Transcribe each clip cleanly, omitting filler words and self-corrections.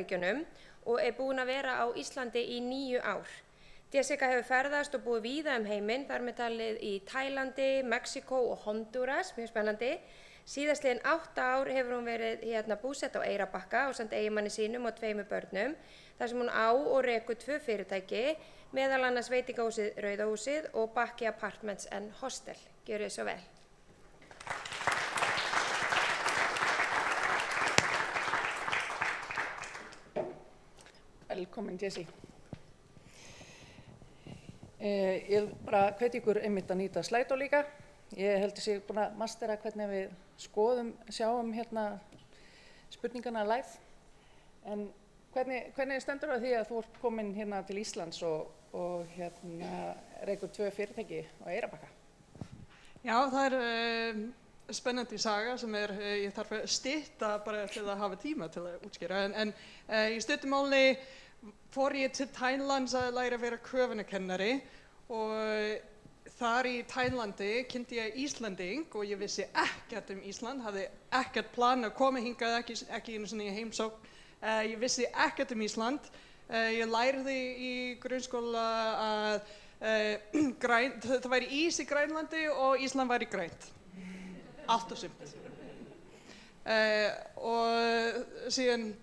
Bandaríkjunum og búin að vera á Íslandi í 9 ár. Jessica hefur ferðast og búið víða heiminn, þar með talið í Tælandi, Mexíkó og Honduras, mjög spennandi. Síðastliðin 8 ár hefur hún verið búsett á Eyrarbakka ásamt eiginmanni sínum og 2 börnum, þar sem hún á og rekur 2 fyrirtæki, meðal annars veitingahúsið Rauða húsið og Bakki Apartments and Hostel. Gjörið svo vel. Velkomin, Jessie. Ég bara hvet ykkur einmitt að nýta Slido líka. Ég held að sé búin að mastera hvernig við sjáum spurningana live. En hvernig stendur það því að þú ert komin hérna til Íslands og rekur 2 fyrirtæki á Eyrarbakka? Já, það spennandi saga sem ég þarf að stytta bara til að hafa tíma til að útskýra. En í stuttu máli fór ég til Thailands að læra að vera köfunarkennari og þar í Tælandi kynnti ég Íslanding og ég vissi ekkert Ísland, hafði ekkert plan að koma hingað, ekki einu sinni í heimsókn. Ég vissi ekkert Ísland. Ég lærði í grunnskóla að það væri ís í Grænlandi og Ísland væri grænt. Allt og sumt. Og síðan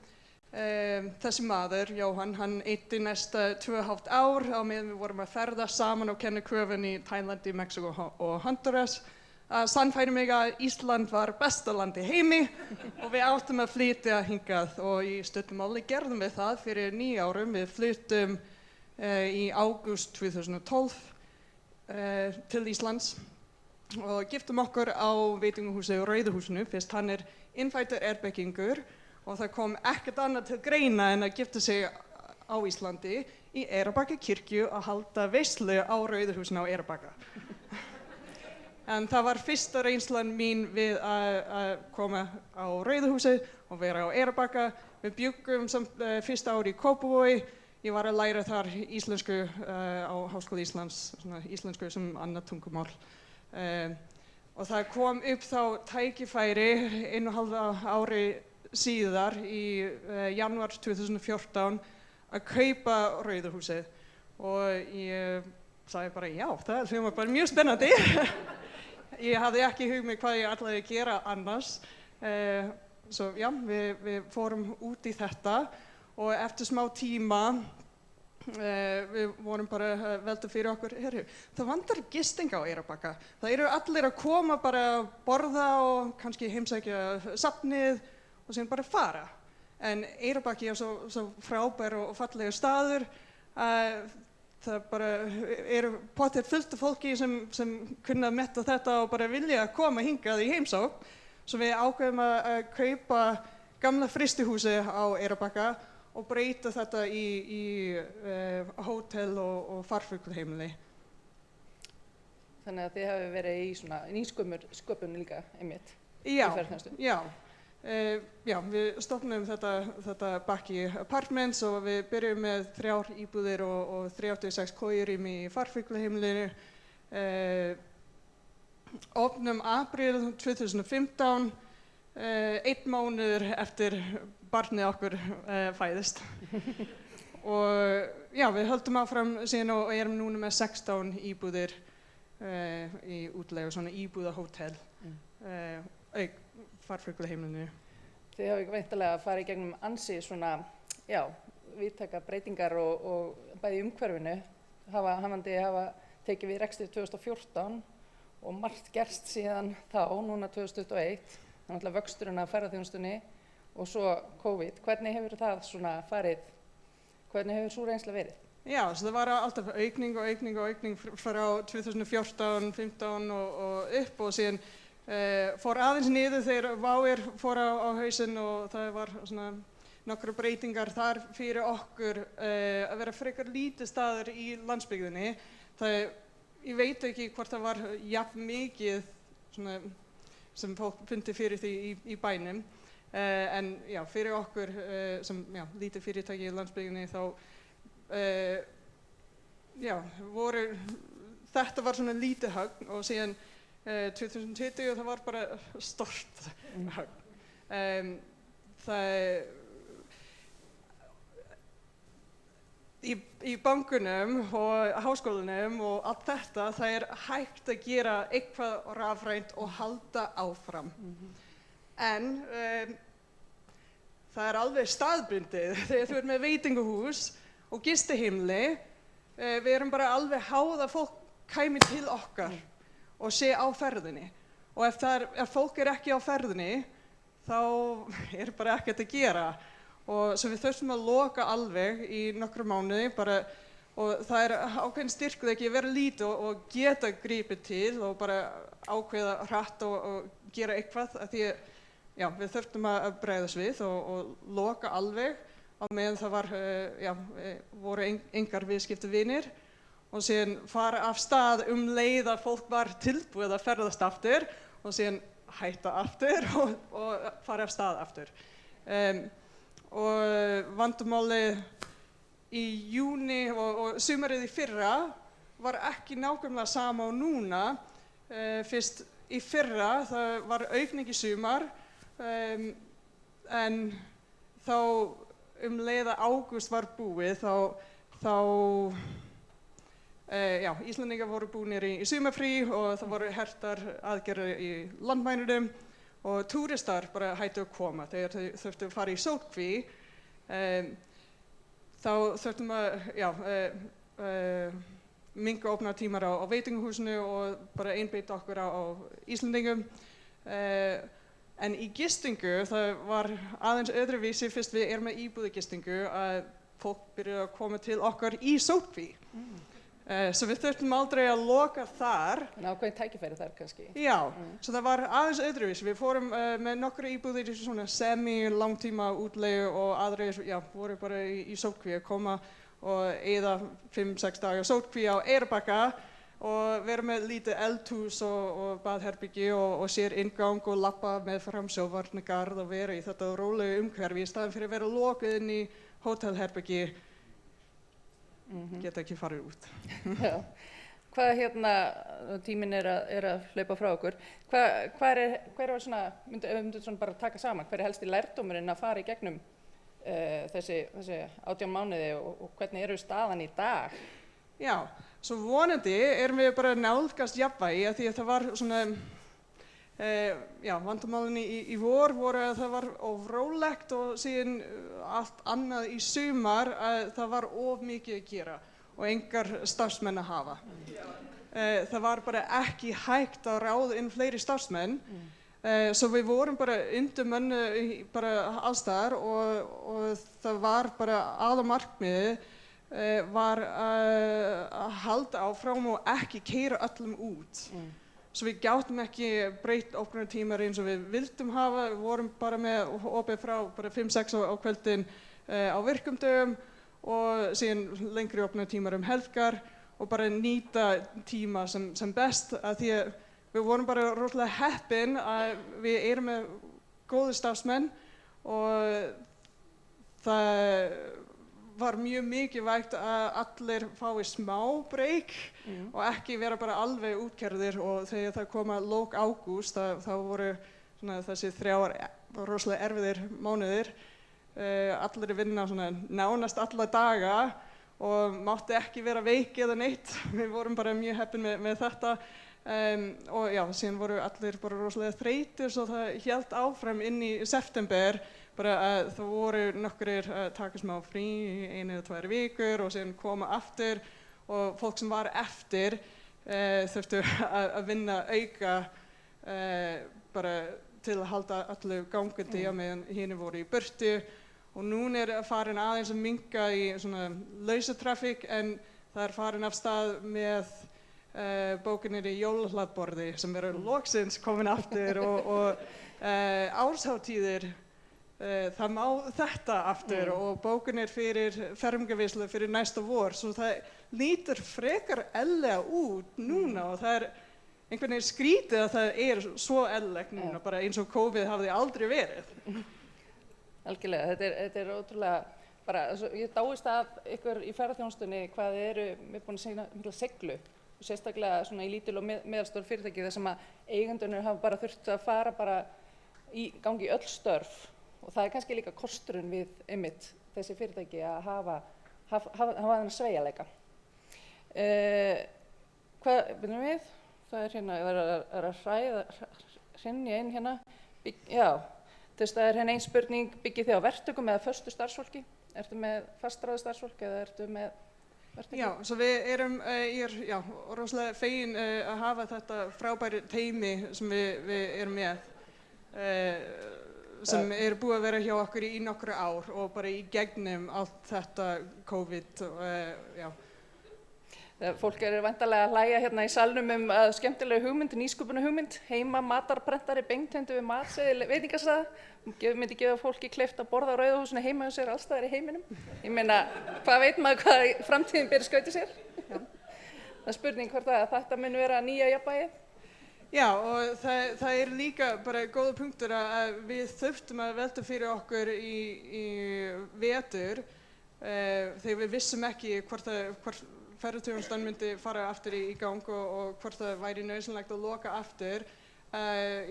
þessi maður, Jóhann, hann eyddi næsta 2,5 ár á meðan við vorum að ferðast saman og kenna köfun í Tælandi, Mexíkó og Honduras. Sannfærði mig að Ísland var besta land í heimi og við áttum að flytja hingað og í stuttu máli gerðum við það fyrir 9 árum. Við flyttum í ágúst 2012 til Íslands og giftum okkur á veitingahúsi Rauða húsinu fyrst hann innfæddur erbyggingur og það kom ekkert annað til greina en að gifta sig á Íslandi í Eyrarbakka kirkju og halda veislu á Rauða húsinu á Eyrarbakka. En það var fyrsta reynslan mín við að koma á Rauða húsið og vera á Eyrarbakka. Við bjuggum fyrsta ári í Kópavogi. Ég var að læra þar íslensku á Háskóla Íslands, íslensku sem annað tungumál. Og það kom upp þá tækifæri 1,5 ári síðar í janúar 2014 að kaupa Rauða húsið og ég sagði bara já, það hljómar bara mjög spennandi. Ég hafði ekki hugmynd hvað ég ætlaði að gera annars. Svo já, við fórum út í þetta og eftir smá tíma við vorum bara að velta fyrir okkur, það vantar gisting á Eyrarbakka. Það eru allir að koma bara að borða og kannski heimsækja safnið og síðan bara fara. En Eyrarbakki svo frábær og fallegur staður. Það bara pottet fullt af fólki sem kunna metta þetta og bara vilja koma hingað í heimsókn. Svo við ákveðum að kaupa gamla frystihúsi á Eyrarbakka og breyta þetta í hótel og farfuglaheimili. Þannig að þið hafi verið í svona nýsköpun líka einmitt. Já. Við stofnum þetta Bakki Apartments og við byrjum með 3 íbúðir og 36 kojurými í farfuglaheimilinu. Opnum apríl 2015, 1 mánuður eftir barnið okkur fæðist. Og já, við höldum áfram síðan og erum núna með 16 íbúðir í útleigu, svona íbúðahótel, auk farfuglaheimilinu. Þið hafið væntanlega farið í gegnum ansi svona, já, víðtækar breytingar og bæði umhverfinu. Hafandi tekið við rekstri 2014 og margt gerst síðan þá, núna 2021. Þannig að vöxturinn af ferðaþjónustunni og svo COVID. Hvernig hefur það svona farið? Hvernig hefur sú reynsla verið? Já, það var alltaf aukning frá 2014, 15 og upp og síðan fór aðeins niður þegar WOW fór á hausinn og það var svona nokkra breytingar þar fyrir okkur að vera frekar lítið staður í landsbyggðinni. Ég veit ekki hvort það var jafn mikið svona, sem fólk fundi fyrir því í bænum. En já, fyrir okkur sem lítið fyrirtæki í landsbyggðinni þá þetta var svona lítið högg og síðan 2020 það var bara stort högg. í bankunum og háskólanum og allt þetta, það hægt að gera eitthvað rafrænt og halda áfram. En það alveg staðbundið þegar þú með veitingahús og gistiheimili, við erum bara alveg háð að fólk kæmi til okkar og sé á ferðinni. Og ef fólk ekki á ferðinni, þá bara ekkert að gera. Og svo við þurftum að loka alveg í nokkra mánuði bara, og það ákveðin styrkur ekki að vera lítið og geta gripið til og bara ákveða hratt og gera eitthvað, af því að við þurftum að bregðast við og loka alveg á meðan það voru engar viðskiptavinir og síðan fara af stað leið að fólk var tilbúið að ferðast aftur og síðan hætta aftur og fara af stað aftur. Og vandamálið í júni og sumarið í fyrra var ekki nákvæmlega sama og núna. Fyrst í fyrra það var aukning í sumar, en þá leið að ágúst var búið þá Íslendingar voru búnir í sumarfrí og það voru hertar aðgerðir í landamærunum og túristar bara hættu að koma. Þegar þau þurftu að fara í sóttkví, þá þurftum að minnka opnunartímar á veitingahúsinu og bara einbeita okkur á Íslendingum. En í gistingu það var aðeins öðruvísi fyrst við erum með íbúðagistingu að fólk byrjuðu að koma til okkar í sóttkví. Svo við þurftum aldrei að loka þar. En ákveðin tækifæri þar kannski. Já, svo það var aðeins öðruvísi. Við fórum með nokkra íbúðir í svona semi-langtíma útleigu og aðrir voru bara í sóttkví að koma og eyða 5-6 daga sóttkví á Eyrarbakka og vera með lítið eldhús og baðherbyggi og sér inngang og labba með fram sjóvarnargarð og vera í þetta rólega umhverfi í staðinn fyrir að vera lokuð inn í hótelherbyggi. Geta ekki farið út. Já. Hvað tíminn að hlaupa frá okkur. Hver var svona, myndu svona bara taka saman, hver helsti lærdómurinn að fara í gegnum þessi 18 mánuði og hvernig staðan í dag? Já, svo vonandi erum við bara nálgast jafnvægi af því að það var svona vandamálin í vor voru að það var of rólegt og síðan allt annað í sumar að það var of mikið að gera og engar starfsmenn að hafa. Það var bara ekki hægt að ráða inn fleiri starfsmenn, svo við vorum bara undirmönnu bara alls staðar og það var bara aðalmarkmiðið var að halda áfram og ekki keyra öllum út. Svo við gátum ekki breytt opnunartímar eins og við vildum hafa, við vorum bara með opið frá bara 5-6 á kvöldin á virkum dögum og síðan lengri opnunartímar helgar og bara nýta tíma sem best af því að við vorum bara rosalega heppin að við erum með góðu starfsmenn og það var mjög mikilvægt að allir fái smá break og ekki vera bara alveg útkerðir og þegar það kom að lok ágúst þá voru svona þessi 3 rosalega erfiðir mánuðir. Allir vinna svona nánast alla daga og mátti ekki vera veik eða neitt. Við vorum bara mjög heppin með þetta og síðan voru allir bara rosalega þreytir svo það hélt áfram inn í september. Bara að það voru nokkrir að taka smá frí í 1 eða 2 vikur og síðan koma aftur og fólk sem var eftir þurftu að vinna auka bara til að halda öllu gangandi á meðan hinir voru í burtu og núna farin aðeins að minnka í svona lausatrafík en það farin af stað með bókinir í jólahlaðborði sem loksins komin aftur og árshátíðir. Það má þetta aftur og bókunir fyrir fermingarveislu fyrir næsta vor svo það lítur frekar eðlilega út núna og það einhvern veginn skrítið að það svo eðlilegt núna bara eins og COVID hafði aldrei verið. Algjörlega, þetta ótrúlega bara, ég dáist að ykkur í ferðaþjónustunni hvað við búin að segja mikla seglu og sérstaklega svona í lítil og meðalstór fyrirtæki þar sem að eigendurnir hafa bara þurft að fara bara í gangi öll störf. Og það kannski líka kosturinn við einmitt þessi fyrirtæki að hafa hafa þennan sveigjanleika. Hvað byrjum við? Það hérna, er að hrynja inn hérna. Já, það er hérna ein spurning, byggið þið á verktökum eða föstu starfsfólki? Ertu með fastráðið starfsfólk eða ertu með verktökum? Já, svo við erum rosalega fegin að hafa þetta frábæri teymi sem við erum með. Sem búið að vera hjá okkur í nokkru ár og bara í gegnum allt þetta COVID. Fólk væntanlega að hlæja hérna í salnum að skemmtilega hugmynd, nýsköpuna hugmynd, heima matarprentari beintengdu við matseðil veitingastaða, myndi gefa fólki kleift að borða á Rauða húsinu heima hjá sér alls staðar í heiminum. Ég meina, hvað veit maður hvað framtíðin ber skauti sér? Það er spurning hvort að þetta mun vera nýja jafnvægið. Já, og það líka bara góða punktur að við þurftum að velta fyrir okkur í vetur þegar við vissum ekki hvort ferðaþjónustan myndi fara aftur í gang og hvort það væri nauðsynlegt að loka aftur.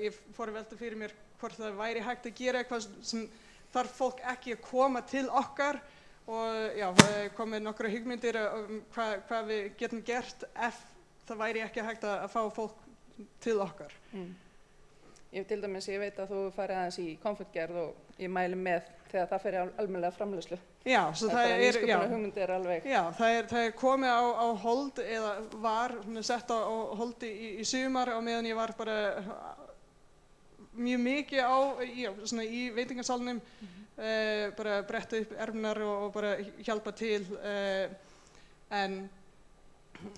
Ég fór að velta fyrir mér hvort það væri hægt að gera eitthvað sem þarf fólk ekki að koma til okkar og komið nokkra hugmyndir hvað við getum gert ef það væri ekki hægt að fá fólk til okkar. Til dæmis, ég veit að þú farið aðeins í konfektgerð og ég mæli með þegar það fer í almennilega framleiðslu. Já, svo það er komið á hold eða var sett á hold í sumar á meðan ég var bara mjög mikið í veitingasalnum, bara bretta upp ermar og bara hjálpa til. En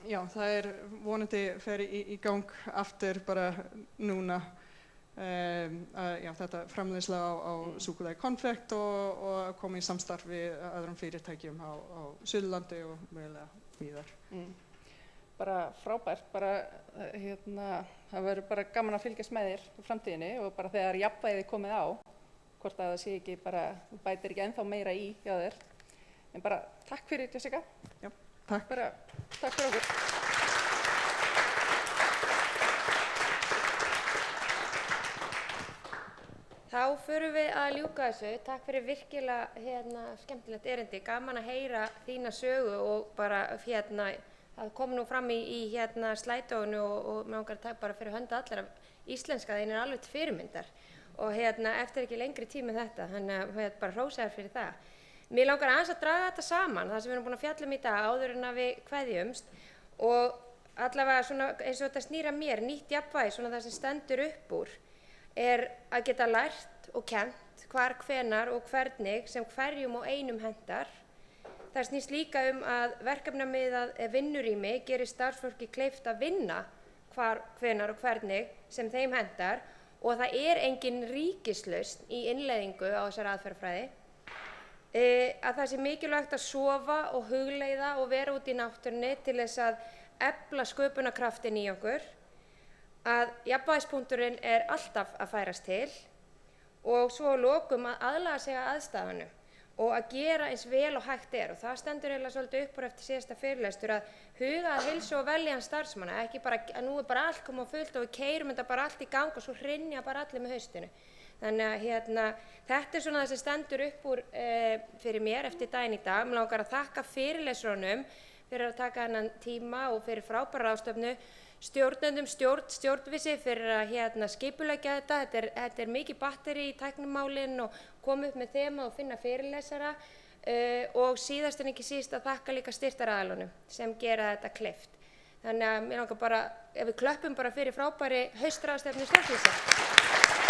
já, það vonandi fer í gang aftur bara núna. Þetta framleiðsla á súkkulaði konfekt og koma í samstarf við öðrum fyrirtækjum á Suðurlandi og mögulega víðar. Bara frábært, það verður bara gaman að fylgjast með þér í framtíðinni og bara þegar jafnvægið komið á, hvort að það sé ekki bara, þú bætir ekki ennþá meira í hjá þér. En bara takk fyrir, Jessica. Já, takk. Takk fyrir okkur. Þá förum við að ljúka þessu. Takk fyrir virkilega skemmtilegt erindi. Gaman að heyra þína sögu og bara það kom nú fram í slædóinu og mig langar að taka bara fyrir hönd allar af íslenska, þín alveg til fyrirmyndar og eftir ekki lengri tíma þetta, þannig að bara hrósa þér fyrir það. Mér langar aðeins að draga þetta saman, það sem við erum búin að fjalla í dag áður en að við kveðjumst og allavega svona eins og þetta snýr að mér, nýtt jafnvægi, svona það sem stendur upp úr að geta lært og kennt hvar, hvenar og hvernig sem hverjum og einum hentar. Það snýst líka að verkefnamiðað vinnurými gerir starfsfólki kleift að vinna hvar, hvenar og hvernig sem þeim hentar og það engin ríkislausn í innleiðingu á þessari aðferðafræði. Að það sé mikilvægt að sofa og hugleiða og vera út í náttúrunni til þess að efla sköpunarkraftin í okkur, að jafnvægispunkturinn alltaf að færast til og svo að lokum að aðlaga sig að aðstæðunum og að gera eins vel og hægt og það stendur eiginlega svolítið upp úr eftir síðasta fyrirlestur að huga að heilsu og veljan starfsmanna, ekki bara að nú bara allt koma á fullt og við keyrum þetta bara allt í gang og svo hrynja bara allir með haustinu. Þannig að þetta svona það sem stendur upp úr fyrir mér eftir daginn í dag. Mér langar að þakka fyrirlesurunum fyrir að taka þennan tíma og fyrir frábæra ráðstefnu, stjórnendum stjórnvísi fyrir að skipuleggja þetta. Þetta mikið batteri í tæknimálinn og koma upp með þema og finna fyrirlesara og síðast en ekki síst að þakka líka styrktaraðilunum sem gera þetta kleift. Þannig að mér langar bara, ef við klöppum bara fyrir frábæri haustráðstefnu stjórnvísi.